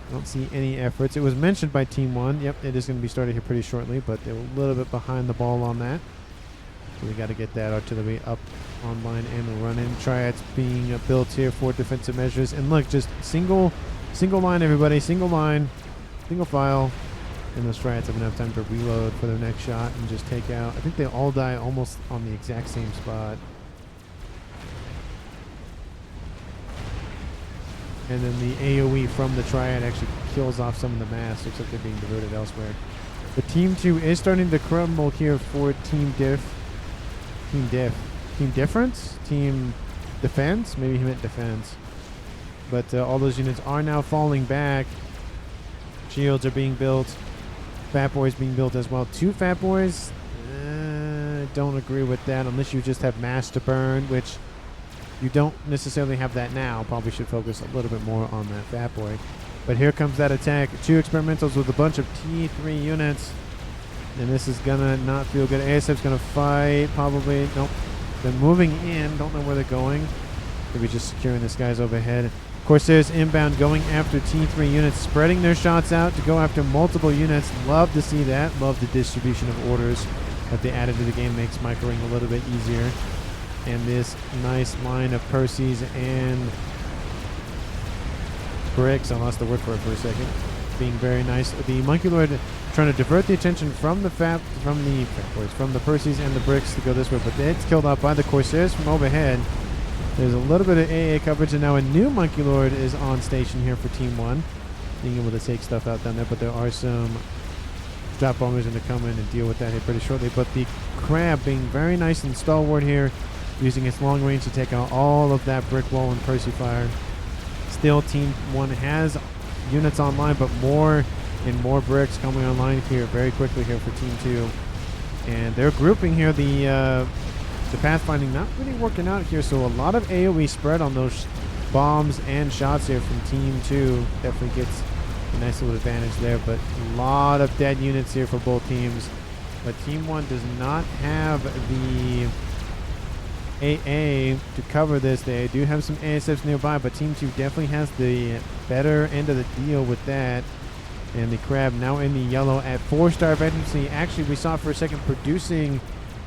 I don't see any efforts. It was mentioned by Team 1. Yep, it is going to be started here pretty shortly, but they're a little bit behind the ball on that. So we got to get that artillery up online and running. Triads being built here for defensive measures. And look, just single line, everybody. Single line, single file. And those Triads have enough time to reload for their next shot and just take out. I think they all die almost on the exact same spot. And then the AoE from the Triad actually kills off some of the mass. Looks like they're being diverted elsewhere. But Team 2 is starting to crumble here for Team Difference? Team Defense? Maybe he meant Defense. But all those units are now falling back. Shields are being built. Fat Boys being built as well. 2 Fat Boys? Don't agree with that unless you just have mass to burn, which you don't necessarily have that now. Probably should focus a little bit more on that Fat Boy. But here comes that attack. 2 experimentals with a bunch of T3 units. And this is gonna not feel good. ASF's gonna fight, probably. Nope. They're moving in. Don't know where they're going. Maybe just securing this guy's overhead. Corsairs inbound going after T3 units, spreading their shots out to go after multiple units. Love to see that. Love the distribution of orders that they added to the game. Makes microing a little bit easier. And this nice line of Percy's and bricks. I lost the word for it for a second. Being very nice. The Monkey Lord trying to divert the attention from the from the Percy's and the bricks to go this way, but it's killed off by the Corsairs from overhead. There's a little bit of AA coverage, and now a new Monkey Lord is on station here for Team 1, being able to take stuff out down there, but there are some drop bombers going to come in and deal with that here pretty shortly. But the Crab being very nice and stalwart here, using its long range to take out all of that brick wall and Percy fire. Still, Team 1 has units online, but more and more bricks coming online here very quickly here for Team 2. And they're grouping here. The pathfinding not really working out here, so a lot of AoE spread on those bombs and shots here from Team 2. Definitely gets a nice little advantage there, but a lot of dead units here for both teams. But Team 1 does not have the AA to cover this. They do have some ASFs nearby, but Team 2 definitely has the better end of the deal with that. And the Crab now in the yellow at 4-star efficiency. Actually, we saw for a second producing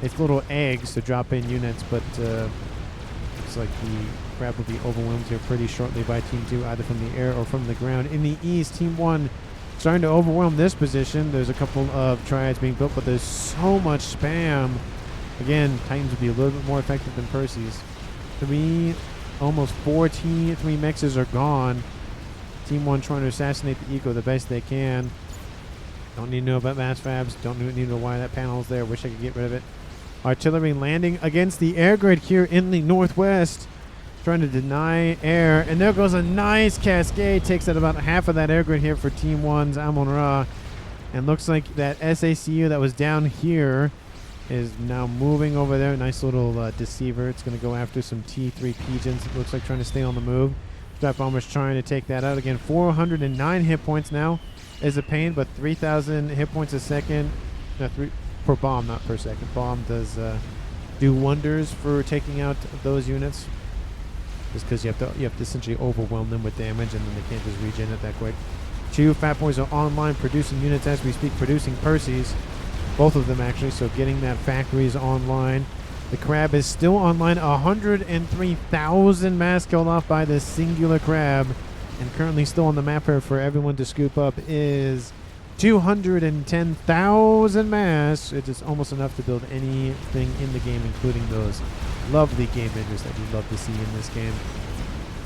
its little eggs to drop in units, but looks like the Crab will be overwhelmed here pretty shortly by Team 2, either from the air or from the ground. In the east, Team 1 starting to overwhelm this position. There's a couple of Triads being built, but there's so much spam. Again, Titans would be a little bit more effective than Percy's. Almost 4 T3 Mechs are gone. Team 1 trying to assassinate the Eco the best they can. Don't need to know about mass fabs. Don't need to know why that panel's there. Wish I could get rid of it. Artillery landing against the air grid here in the northwest. Trying to deny air. And there goes a nice cascade. Takes out about half of that air grid here for Team 1's Amon-Ra. And looks like that SACU that was down here is now moving over there. Nice little deceiver. It's going to go after some T3 Pigeons. It looks like trying to stay on the move. Drop Bomber's trying to take that out. Again, 409 hit points now is a pain, but 3,000 hit points a second. No, per bomb, not per second. Bomb does do wonders for taking out those units. Just because you have to essentially overwhelm them with damage, and then they can't just regen it that quick. 2 Fat Boys are online producing units as we speak, producing Percy's. Both of them actually, so getting that factories online. The Crab is still online. 103,000 mass killed off by this singular Crab. And currently still on the map here for everyone to scoop up is 210,000 mass. It is almost enough to build anything in the game, including those lovely game enders that we love to see in this game.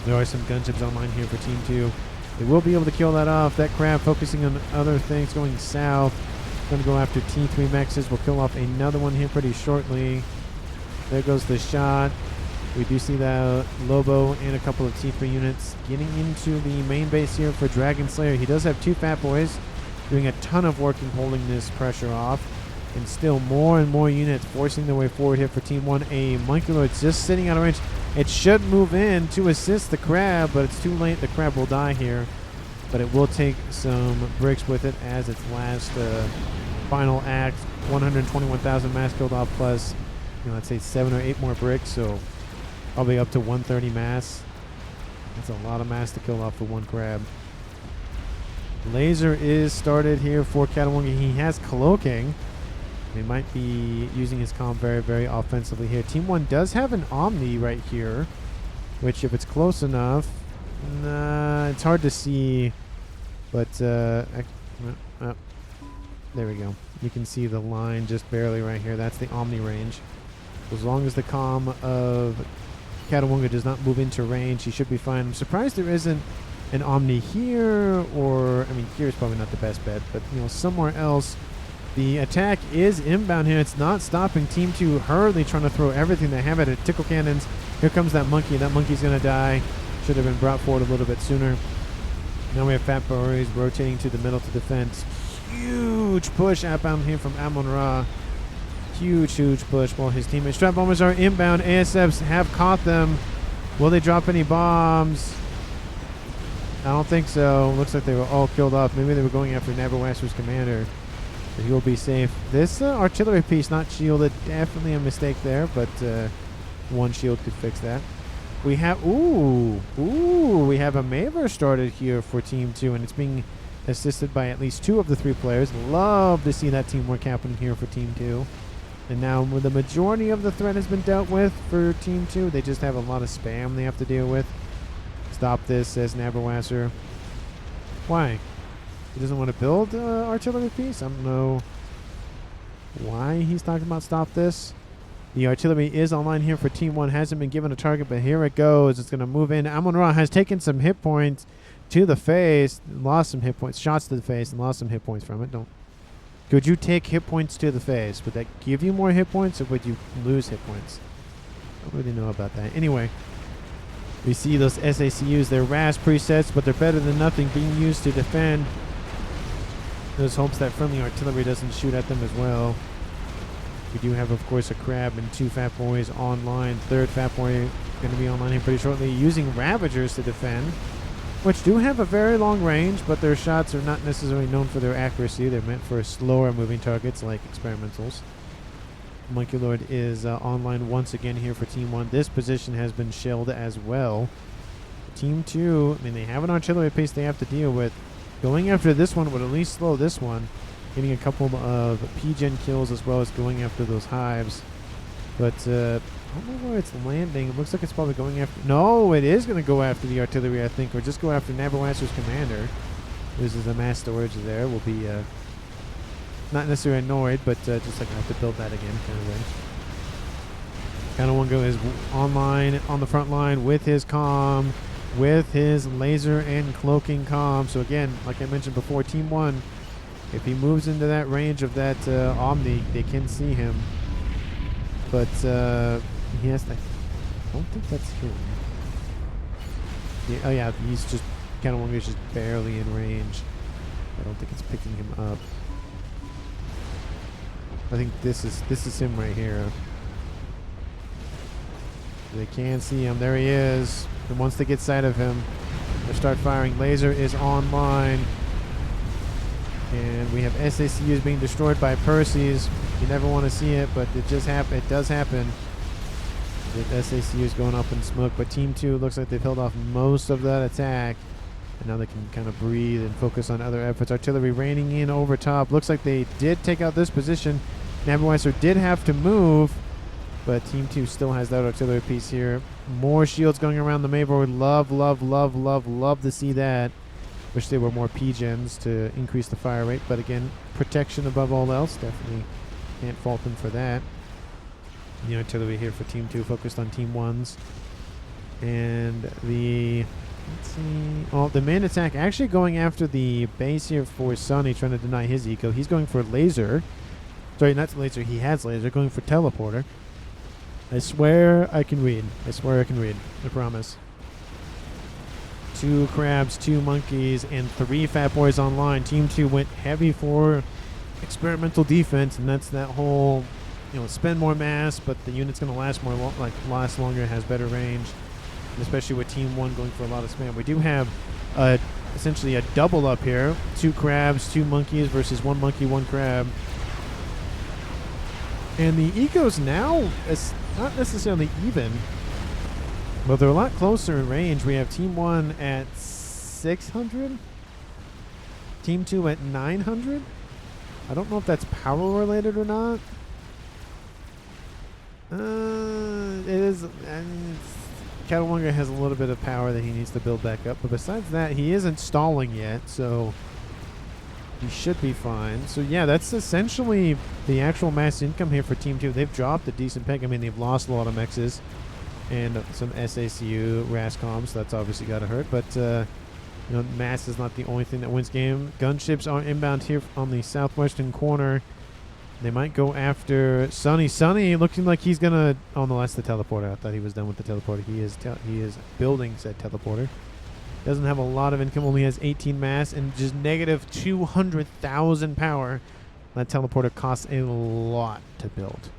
There are some gunships online here for Team 2. They will be able to kill that off. That Crab focusing on other things, going south. Going to go after T3 Mexes. We'll kill off another one here pretty shortly. There goes the shot. We do see that Lobo and a couple of T3 units getting into the main base here for Dragon Slayer. He does have 2 Fat Boys doing a ton of work in holding this pressure off. And still more and more units forcing their way forward here for Team 1. A Monkey Lord just sitting out of range. It should move in to assist the Crab, but it's too late. The Crab will die here. But it will take some bricks with it as its last final act. 121,000 mass killed off plus, let's say 7 or 8 more bricks, so probably up to 130 mass. That's a lot of mass to kill off for one Crab. Laser is started here for Katawonga. He has cloaking. They might be using his comm very, very offensively here. Team 1 does have an Omni right here, which if it's close enough, it's hard to see, but there we go. You can see the line just barely right here. That's the Omni range. As long as the comm of Katawonga does not move into range, he should be fine. I'm surprised there isn't an Omni here, or, I mean, here is probably not the best bet, but, you know, somewhere else. The attack is inbound here. It's not stopping. Team 2 hurriedly trying to throw everything they have at it. Tickle cannons. Here comes that monkey. That monkey's going to die. Should have been brought forward a little bit sooner. Now we have Fat Boys rotating to the middle to defend. Huge push outbound here from Amon-Ra. Huge push while his teammates. Strap bombers are inbound. ASFs have caught them. Will they drop any bombs? I don't think so. Looks like they were all killed off. Maybe they were going after Nabarwasser's commander. But he will be safe. This artillery piece not shielded. Definitely a mistake there, but one shield could fix that. We have, we have a Maver started here for Team 2, and it's being assisted by at least 2 of the 3 players. Love to see that teamwork happening here for Team 2. And now when the majority of the threat has been dealt with for Team 2, they just have a lot of spam they have to deal with. Stop this, says Nabarwasser. Why? He doesn't want to build artillery piece? I don't know why he's talking about stop this. The artillery is online here for Team 1. Hasn't been given a target, but here it goes. It's going to move in. Amon-Ra has taken some hit points to the face. Lost some hit points. Shots to the face and lost some hit points from it. Could you take hit points to the face? Would that give you more hit points, or would you lose hit points? I don't really know about that. Anyway, we see those SACUs. They're RAS presets, but they're better than nothing being used to defend. There's hopes that friendly artillery doesn't shoot at them as well. We do have, of course, a Crab and 2 Fat Boys online. Third Fat Boy going to be online here pretty shortly, using Ravagers to defend, which do have a very long range, but their shots are not necessarily known for their accuracy. They're meant for slower moving targets like experimentals. Monkey Lord is online once again here for Team 1. This position has been shelled as well. Team 2, I mean, they have an artillery piece they have to deal with. Going after this one would at least slow this one. Getting a couple of P-Gen kills as well as going after those hives. But I don't know where it's landing. It looks like it's probably going after... No, it is going to go after the artillery, I think. Or just go after Nabarwasser's commander. This is a mass storage there. We'll be not necessarily annoyed, but just like I have to build that again kind of thing. Kanawungo is online on the front line with his comm, with his laser and cloaking comm. So again, like I mentioned before, Team 1... if he moves into that range of that Omni, they can see him. But he has to... I don't think that's him. Yeah, oh yeah, he's just... Kanawunga's just barely in range. I don't think it's picking him up. I think this is him right here. They can see him. There he is. And once they get sight of him, they start firing. Laser is online. And we have SACUs being destroyed by Percy's. You never want to see it, but it just it does happen. The SACUs going up in smoke, but Team 2 looks like they've held off most of that attack. And now they can kind of breathe and focus on other efforts. Artillery raining in over top. Looks like they did take out this position. Nabarwasser did have to move, but Team 2 still has that artillery piece here. More shields going around the Maver. Love to see that. Wish there were more P-Gens to increase the fire rate, but again, protection above all else. Definitely can't fault them for that. The artillery here for Team 2 focused on Team 1's. And the... let's see... oh, the main attack actually going after the base here for Sunny, trying to deny his eco. He's going for laser. Sorry, not laser. He has laser. Going for teleporter. I swear I can read. I promise. 2 crabs, 2 monkeys, and 3 Fat Boys online. Team 2 went heavy for experimental defense, and that's that whole, you know, spend more mass, but the unit's going to last more, last longer, has better range, and especially with Team 1 going for a lot of spam. We do have essentially a double up here. 2 crabs, 2 monkeys versus 1 monkey, 1 crab. And the ecos now is not necessarily even, but they're a lot closer in range. We have Team 1 at 600. Team 2 at 900. I don't know if that's power related or not. It is. Kanawunga has a little bit of power that he needs to build back up. But besides that, he isn't stalling yet. So he should be fine. So yeah, that's essentially the actual mass income here for Team 2. They've dropped a decent peg. I mean, they've lost a lot of mexes and some SACU RASCOM, so that's obviously got to hurt. But You know, mass is not the only thing that wins game. Gunships are inbound here on the southwestern corner. They might go after Sunny. Sunny looking like he's gonna. Oh no, that's the teleporter. I thought he was done with the teleporter. He is building said teleporter. Doesn't have a lot of income. Only has 18 mass and just negative 200,000 power. That teleporter costs a lot to build.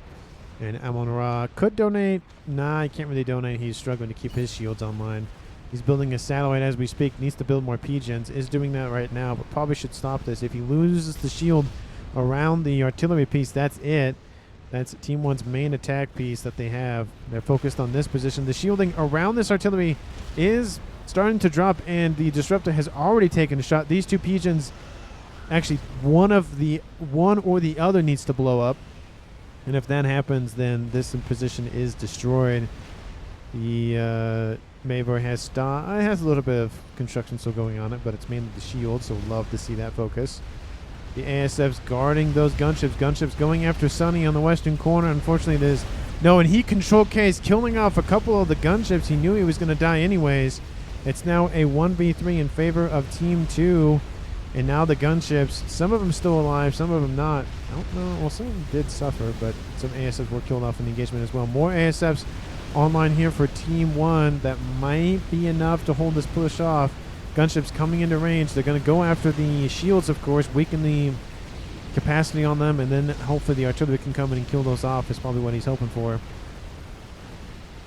And Amon-Ra could donate. Nah, he can't really donate. He's struggling to keep his shields online. He's building a satellite as we speak. Needs to build more P-gens. Is doing that right now, but probably should stop this. If he loses the shield around the artillery piece, that's it. That's Team 1's main attack piece that they have. They're focused on this position. The shielding around this artillery is starting to drop, and the disruptor has already taken a shot. These two P-gens, actually one or the other needs to blow up. And if that happens, then this position is destroyed. The Mavor has a little bit of construction still going on it, but it's mainly the shield, so love to see that focus. The ASF's guarding those gunships. Gunships going after Sunny on the western corner. Unfortunately, there's no, and he control K's, killing off a couple of the gunships. He knew he was going to die anyways. It's now a 1v3 in favor of Team 2. And now the gunships, some of them still alive, some of them not. I don't know. Well, some of them did suffer, but some ASFs were killed off in the engagement as well. More ASFs online here for Team 1. That might be enough to hold this push off. Gunships coming into range. They're going to go after the shields, of course, weaken the capacity on them, and then hopefully the artillery can come in and kill those off is probably what he's hoping for.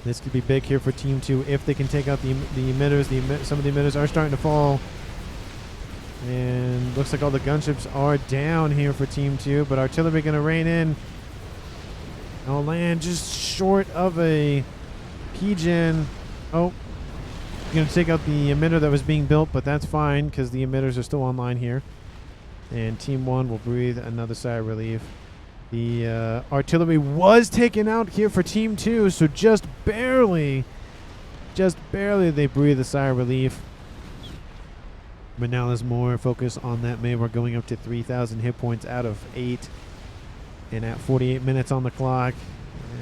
This could be big here for Team 2 if they can take out the emitters. Some of the emitters are starting to fall. And looks like all the gunships are down here for Team 2, but artillery going to rain in. I'll land just short of a P-gen. Oh, going to take out the emitter that was being built, but that's fine because the emitters are still online here. And Team 1 will breathe another sigh of relief. The artillery was taken out here for Team 2, so just barely they breathe a sigh of relief. But now there's more focus on that Mavor going up to 3,000 hit points out of 8. And at 48 minutes on the clock,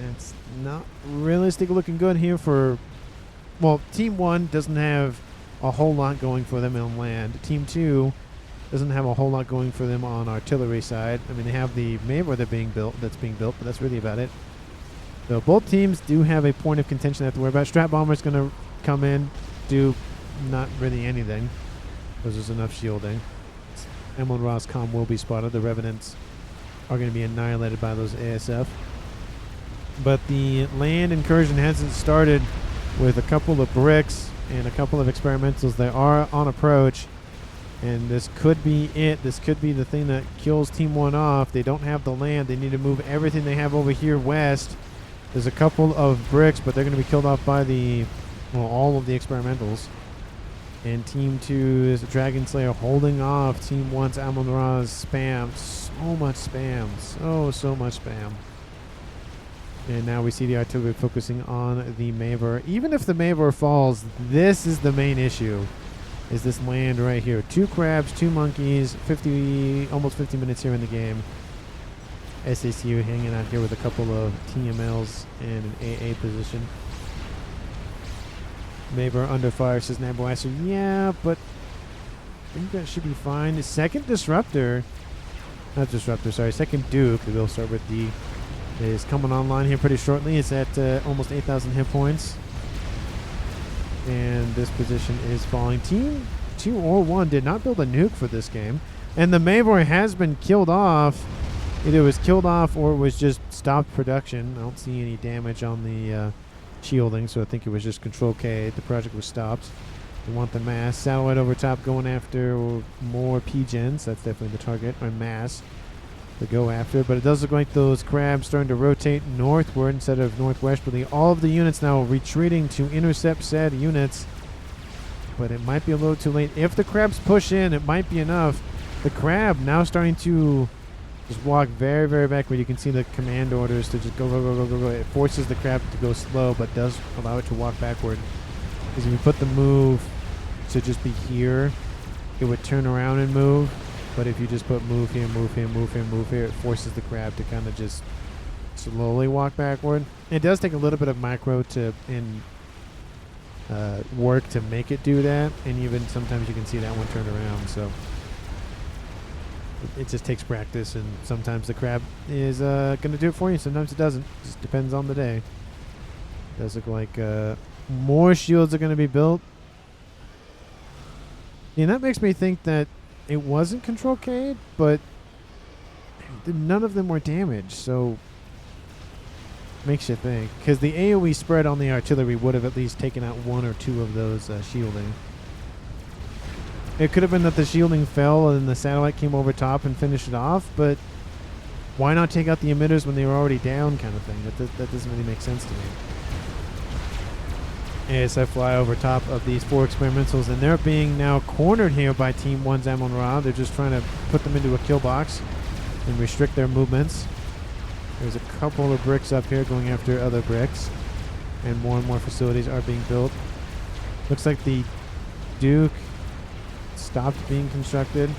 it's not realistic looking good here for... Well, Team 1 doesn't have a whole lot going for them on land. Team 2 doesn't have a whole lot going for them on artillery side. I mean, they have the Mavor that's being built, but that's really about it. So both teams do have a point of contention they have to worry about. Strat Bomber's going to come in, do not really anything. Because there's enough shielding. Amon-Ra's comm will be spotted. The Revenants are going to be annihilated by those ASF. But the land incursion hasn't started with a couple of bricks and a couple of experimentals. They are on approach. And this could be it. This could be the thing that kills Team 1 off. They don't have the land. They need to move everything they have over here west. There's a couple of bricks, but they're going to be killed off by all of the experimentals. And Team 2 is Dragon Slayer holding off Team 1's Amon-Ra's spam. So much spam. So much spam. And now we see the artillery focusing on the Mavor. Even if the Mavor falls, this is the main issue. Is this land right here. 2 crabs, 2 monkeys, almost 50 minutes here in the game. SACU hanging out here with a couple of TMLs and an AA position. Mavor under fire, says Naboasser. Yeah, but I think that should be fine. The second disruptor, second Duke, we'll start with D, is coming online here pretty shortly. It's at almost 8,000 hit points. And this position is falling. Team 2 or 1 did not build a nuke for this game. And the Mavor has been killed off. Either it was killed off or it was just stopped production. I don't see any damage on the shielding, so I think it was just Control K. The project was stopped. We want the mass. Satellite over top going after more P-gens. That's definitely the target, or mass, to go after. But it does look like those crabs starting to rotate northward instead of northwestwardly. All of the units now retreating to intercept said units. But it might be a little too late. If the crabs push in, it might be enough. The crab now starting to just walk very, very backward. You can see the command orders to just go. It forces the crab to go slow, but does allow it to walk backward. Because if you put the move to just be here, it would turn around and move. But if you just put move here, move here, move here, move here, it forces the crab to kind of just slowly walk backward. It does take a little bit of micro to work to make it do that, and even sometimes you can see that one turn around. So it just takes practice, and sometimes the crab is going to do it for you, sometimes it doesn't. Just depends on the day. It does look like more shields are going to be built. And that makes me think that it wasn't Control Cade, but none of them were damaged, so makes you think. Because the AoE spread on the artillery would have at least taken out one or two of those shielding. It could have been that the shielding fell and the satellite came over top and finished it off, but why not take out the emitters when they were already down, kind of thing? That doesn't really make sense to me. As I fly over top of these 4 experimentals, and they're being now cornered here by Team 1's Amon-Ra. They're just trying to put them into a kill box and restrict their movements. There's a couple of bricks up here going after other bricks, and more facilities are being built. Looks like the Duke stopped being constructed.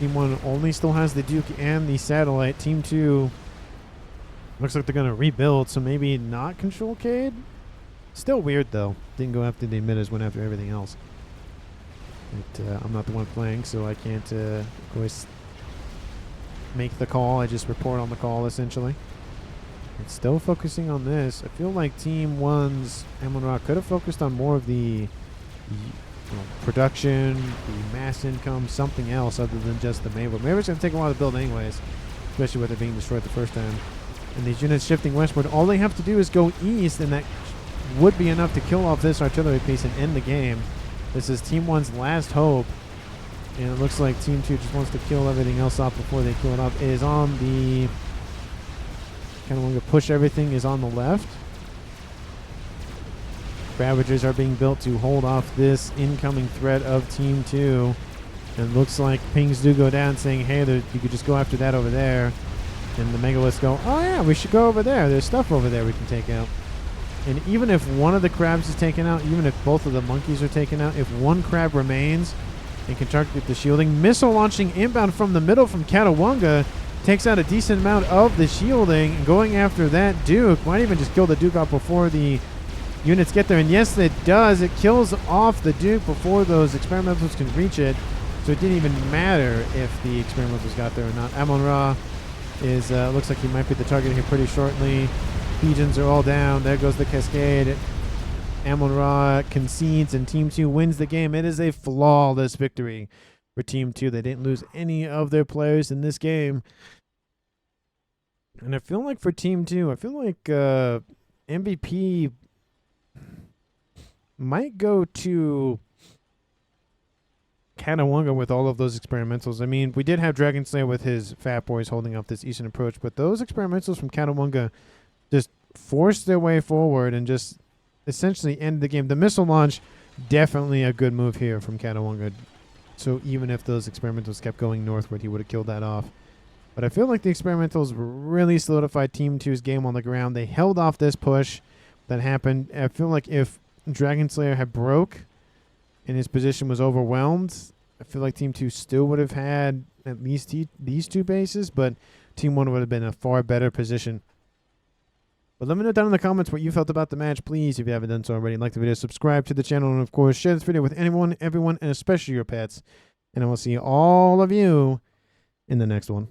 Team 1 only still has the Duke and the satellite. Team 2 looks like they're going to rebuild, so maybe not Control Cade. Still weird, though. Didn't go after the emitters, went after everything else. But, I'm not the one playing, so I can't always make the call. I just report on the call, essentially. It's still focusing on this. I feel like Team 1's Amon-Ra could have focused on more of the production, the mass income, something else other than just the Mabel. Maybe it's going to take a while to build anyways, especially with it being destroyed the first time. And these units shifting westward, all they have to do is go east, and that would be enough to kill off this artillery piece and end the game. This is Team 1's last hope, and it looks like Team 2 just wants to kill everything else off before they kill it off. It is on the... kind of want to push everything is on the left. Ravagers are being built to hold off this incoming threat of Team 2. And it looks like pings do go down saying, hey, you could just go after that over there. And the megaliths go, oh yeah, we should go over there. There's stuff over there we can take out. And even if one of the crabs is taken out, even if both of the monkeys are taken out, if one crab remains and can target the shielding, missile launching inbound from the middle from Katawunga takes out a decent amount of the shielding. And going after that Duke, might even just kill the Duke off before the units get there. And yes, it does. It kills off the Duke before those experimentals can reach it. So it didn't even matter if the experimentals got there or not. Amon-Ra is looks like he might be the target here pretty shortly. Legions are all down. There goes the cascade. Amon-Ra concedes, and Team 2 wins the game. It is a flawless victory for Team 2. They didn't lose any of their players in this game. And I feel like for Team 2, I feel like MVP might go to Katawunga with all of those experimentals. I mean, we did have Dragon Slayer with his Fat Boys holding up this eastern approach, but those experimentals from Katawunga just forced their way forward and just essentially ended the game. The missile launch, definitely a good move here from Katawunga. So even if those experimentals kept going northward, he would have killed that off. But I feel like the experimentals really solidified Team 2's game on the ground. They held off this push that happened. I feel like if Dragon Slayer had broke and his position was overwhelmed, I feel like Team 2 still would have had at least these 2 bases, but Team 1 would have been in a far better position. But let me know down in the comments what you felt about the match, please, if you haven't done so already. Like the video, subscribe to the channel, and of course, share this video with anyone, everyone, and especially your pets. And I will see all of you in the next one.